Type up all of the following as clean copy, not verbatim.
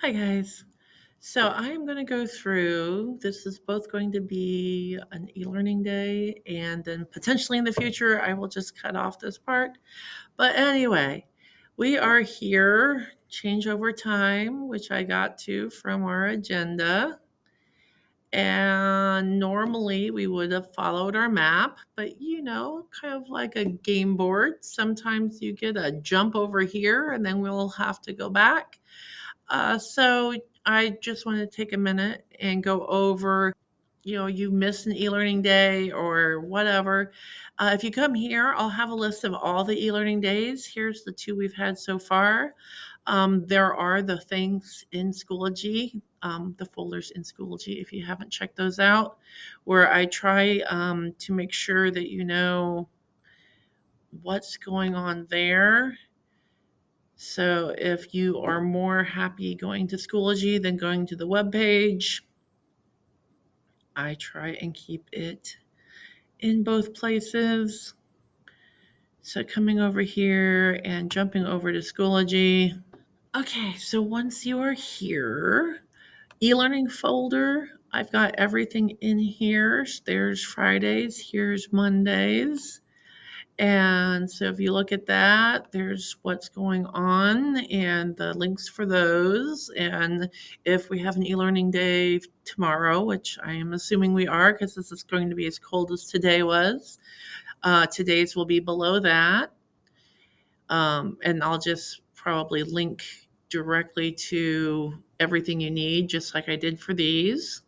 Hi, guys. So I'm going to go through, this is both going to be an e-learning day, and then potentially in the future, I will just cut off this part. But anyway, we are here, change over time, which I got to from our agenda. And normally we would have followed our map, but kind of like a game board. Sometimes you get a jump over here, and then we'll have to go back. So I just want to take a minute and go over, you missed an e-learning day or whatever. If you come here, I'll have a list of all the e-learning days. Here's the two we've had so far. There are the things in Schoology, the folders in Schoology, if you haven't checked those out, where I try to make sure that you know what's going on there. So if you are more happy going to Schoology than going to the web page, I try and keep it in both places. So coming over here and jumping over to Schoology. Okay, so once you are here, e-learning folder, I've got everything in here. There's Fridays, here's Mondays. And so if you look at that, there's what's going on and the links for those. And if we have an e-learning day tomorrow, which I am assuming we are because this is going to be as cold as today was, today's will be below that. And I'll just probably link directly to everything you need, just like I did for these.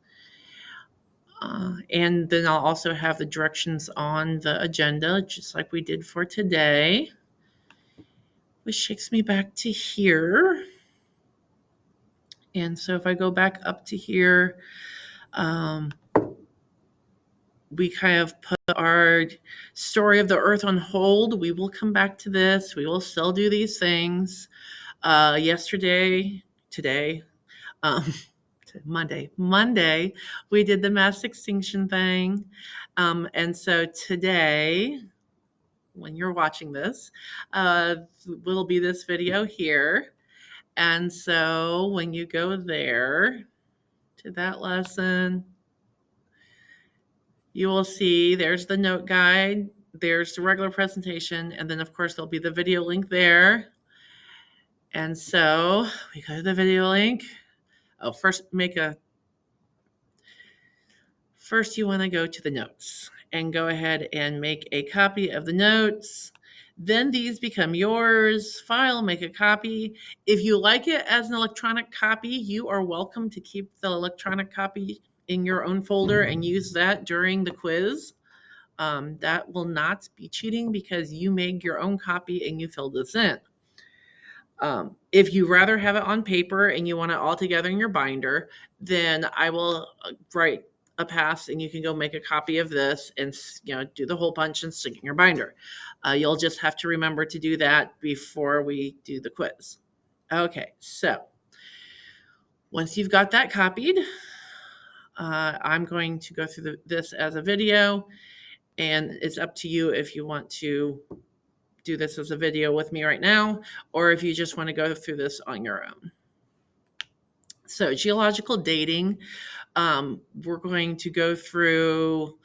And then I'll also have the directions on the agenda, just like we did for today, which takes me back to here. And so if I go back up to here, we kind of put our story of the earth on hold. We will come back to this. We will still do these things. Today, um, Monday, we did the mass extinction thing. And so today, when you're watching this, will be this video here. And so when you go there to that lesson, you will see there's the note guide, there's the regular presentation, and then of course there'll be the video link there. And so we go to the video link. Oh, first you want to go to the notes and go ahead and make a copy of the notes. Then these become yours. File, make a copy. If you like it as an electronic copy, you are welcome to keep the electronic copy in your own folder and use that during the quiz. That will not be cheating because you made your own copy and you filled this in. If you rather have it on paper and you want it all together in your binder, then I will write a pass and you can go make a copy of this and do the hole punch and stick in your binder. You'll just have to remember to do that before we do the quiz. Okay, so once you've got that copied, I'm going to go through this as a video, and it's up to you if you want to do this as a video with me right now, or if you just want to go through this on your own. So geological dating, we're going to go through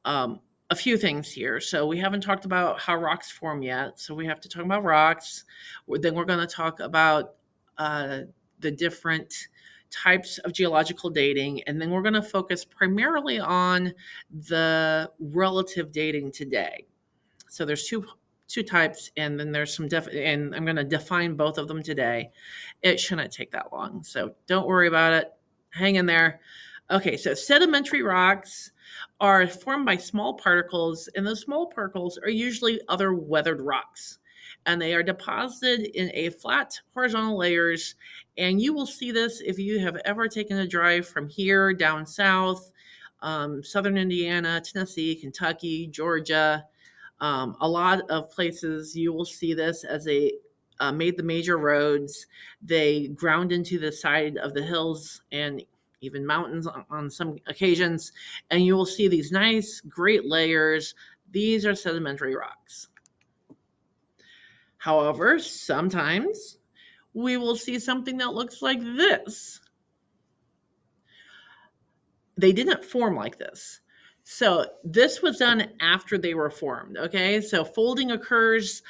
a few things here. So we haven't talked about how rocks form yet. So we have to talk about rocks. Then we're going to talk about the different types of geological dating. And then we're going to focus primarily on the relative dating today. So there's two types, and then there's some and I'm going to define both of them today. It shouldn't take that long, so don't worry about it. Hang in there. Okay, so sedimentary rocks are formed by small particles, and those small particles are usually other weathered rocks, and they are deposited in a flat horizontal layers. And you will see this if you have ever taken a drive from here down south, southern Indiana, Tennessee, Kentucky, Georgia. A lot of places you will see this as they made the major roads. They ground into the side of the hills and even mountains on some occasions, and you will see these nice, great layers. These are sedimentary rocks. However, sometimes we will see something that looks like this. They didn't form like this. So this was done after they were formed. Okay, so folding occurs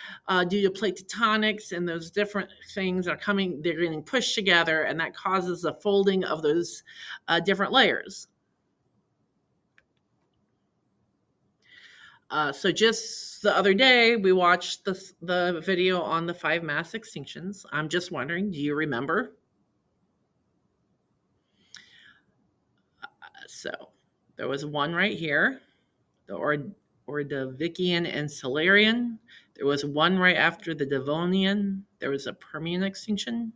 due to plate tectonics, and those different things are coming. They're getting pushed together, and that causes the folding of those different layers. So just the other day, we watched the video on the 5 mass extinctions. I'm just wondering, do you remember? So there was one right here, the Ordovician and Silurian. There was one right after the Devonian. There was a Permian extinction.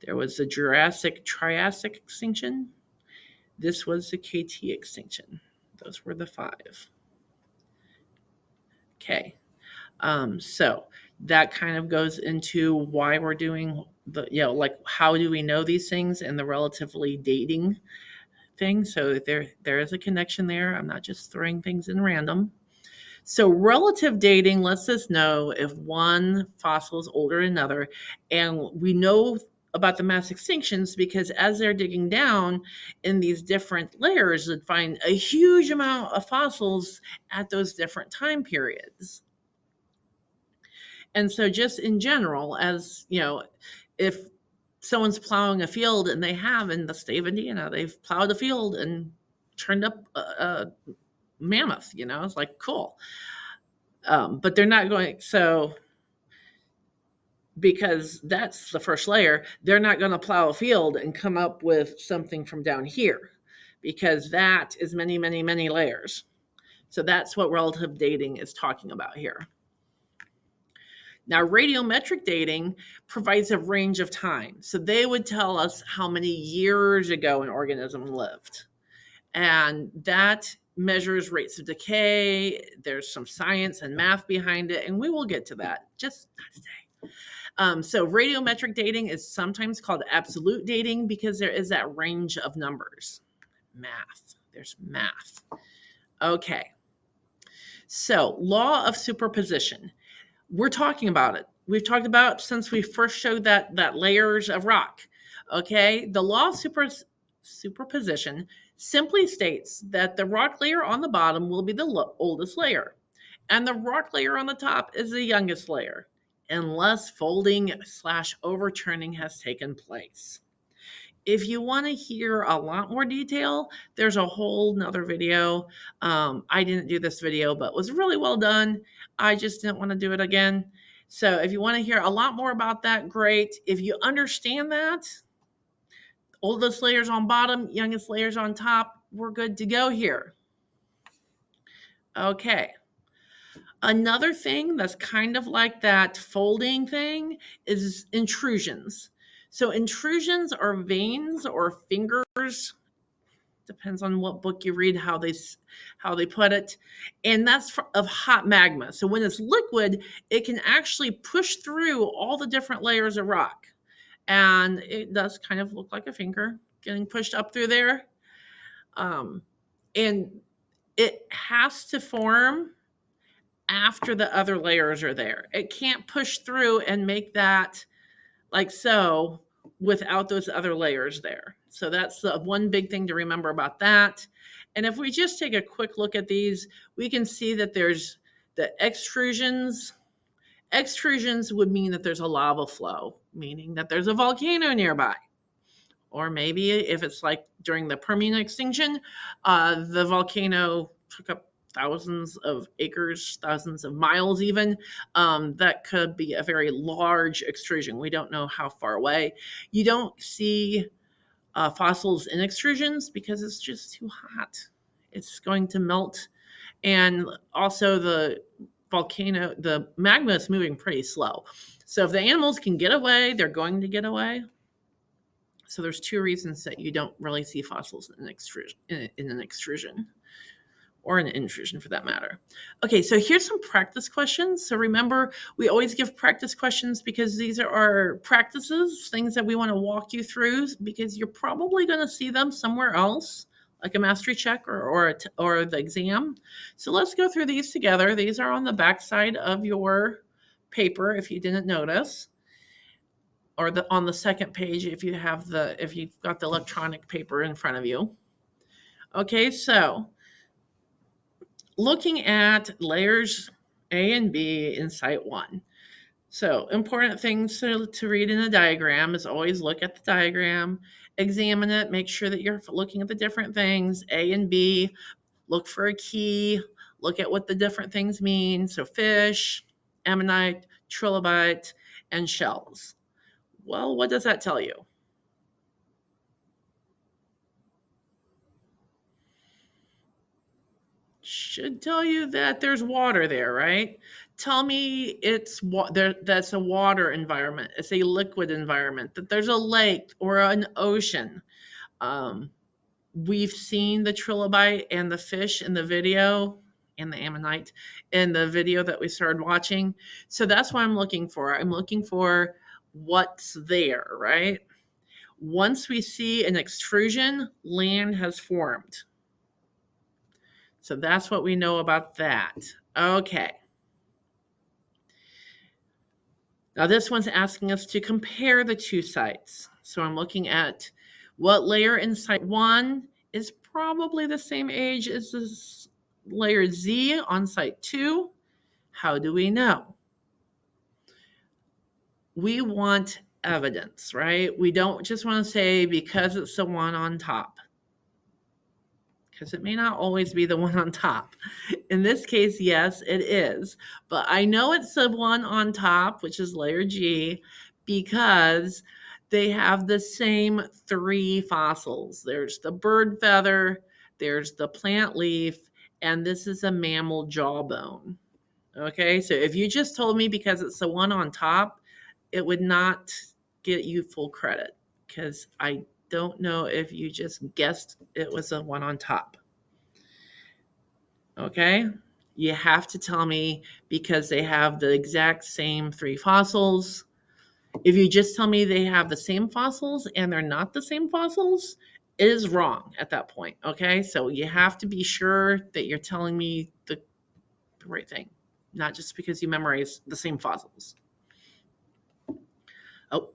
There was the Jurassic Triassic extinction. This was the KT extinction. Those were the 5. Okay. So that kind of goes into why we're doing the, like how do we know these things and the relatively dating thing. So there is a connection there. I'm not just throwing things in random. So relative dating lets us know if one fossil is older than another. And we know about the mass extinctions because as they're digging down in these different layers, they find a huge amount of fossils at those different time periods. And so just in general, as if someone's plowing a field and they have in the state of Indiana, they've plowed a field and turned up a mammoth, it's like cool. But they're not going, so because that's the first layer, they're not going to plow a field and come up with something from down here because that is many, many, many layers. So that's what relative dating is talking about here. Now, radiometric dating provides a range of time. So they would tell us how many years ago an organism lived. And that measures rates of decay. There's some science and math behind it, and we will get to that, just not today. So radiometric dating is sometimes called absolute dating because there is that range of numbers. Math. There's math. Okay. So law of superposition. We're talking about it. We've talked about since we first showed that layers of rock. Okay, the law of superposition simply states that the rock layer on the bottom will be the oldest layer, and the rock layer on the top is the youngest layer, unless folding / overturning has taken place. If you want to hear a lot more detail, there's a whole nother video. I didn't do this video, but it was really well done. I just didn't want to do it again. So if you want to hear a lot more about that, great. If you understand that, oldest layers on bottom, youngest layers on top, we're good to go here. Okay. Another thing that's kind of like that folding thing is intrusions. So intrusions are veins or fingers, depends on what book you read, how they put it, and that's of hot magma. So when it's liquid, it can actually push through all the different layers of rock, and it does kind of look like a finger getting pushed up through there. And it has to form after the other layers are there. It can't push through and make that like so without those other layers there. So that's the one big thing to remember about that. And if we just take a quick look at these, we can see that there's the extrusions. Extrusions would mean that there's a lava flow, meaning that there's a volcano nearby. Or maybe if it's like during the Permian extinction, the volcano took up thousands of acres, thousands of miles even. That could be a very large extrusion. We don't know how far away. You don't see fossils in extrusions because it's just too hot. It's going to melt. And also the volcano, the magma is moving pretty slow. So if the animals can get away, they're going to get away. So there's 2 reasons that you don't really see fossils in an extrusion or an intrusion for that matter. Okay, so here's some practice questions. So remember, we always give practice questions because these are our practices, things that we want to walk you through because you're probably going to see them somewhere else, like a mastery check or the exam. So let's go through these together. These are on the back side of your paper if you didn't notice. or on the second page if you've got the electronic paper in front of you. Okay, so looking at layers A and B in Site 1. So important things to read in a diagram is always look at the diagram, examine it, make sure that you're looking at the different things, A and B, look for a key, look at what the different things mean. So fish, ammonite, trilobite, and shells. Well, what does that tell you? Should tell you that there's water there, right? Tell me that's a water environment. It's a liquid environment, that there's a lake or an ocean. Um, we've seen the trilobite and the fish in the video and the ammonite in the video that we started watching. So that's what I'm looking for. I'm looking for what's there, right? Once we see an extrusion, land has formed. So that's what we know about that. Okay. Now this one's asking us to compare the two sites. So I'm looking at what layer in Site 1 is probably the same age as this layer Z on Site 2. How do we know? We want evidence, right? We don't just want to say because it's the one on top, because it may not always be the one on top. In this case, yes, it is. But I know it's the one on top, which is layer G, because they have the same 3 fossils. There's the bird feather, there's the plant leaf, and this is a mammal jawbone. Okay, so if you just told me because it's the one on top, it would not get you full credit, because I don't know if you just guessed it was the one on top. Okay, you have to tell me because they have the exact same 3 fossils. If you just tell me they have the same fossils and they're not the same fossils, it is wrong at that point. Okay, so you have to be sure that you're telling me the right thing, not just because you memorize the same fossils. Oh,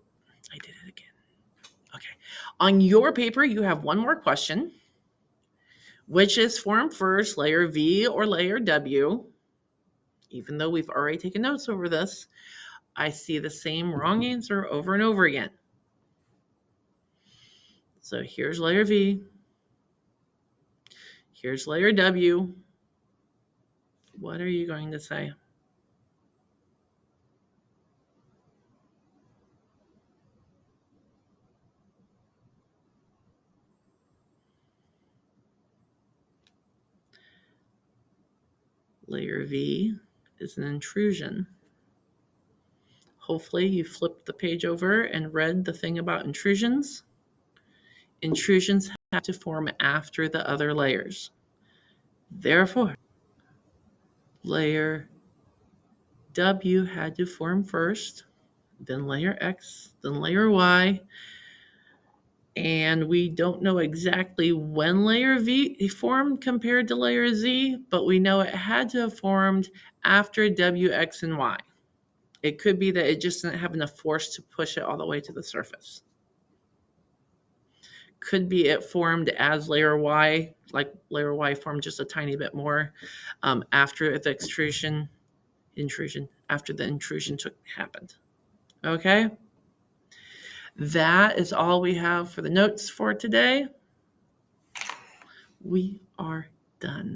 I did it again. Okay, on your paper, you have one more question. Which is formed first, layer V or layer W? Even though we've already taken notes over this, I see the same wrong answer over and over again. So here's layer V. Here's layer W. What are you going to say? Layer V is an intrusion. Hopefully you flipped the page over and read the thing about intrusions. Intrusions have to form after the other layers. Therefore, layer W had to form first, then layer X, then layer Y, and we don't know exactly when layer V formed compared to layer Z, but we know it had to have formed after W, X, and Y. It could be that it just didn't have enough force to push it all the way to the surface. Could be it formed as layer Y, like layer Y formed just a tiny bit more after the intrusion, after the intrusion happened. Okay? That is all we have for the notes for today. We are done.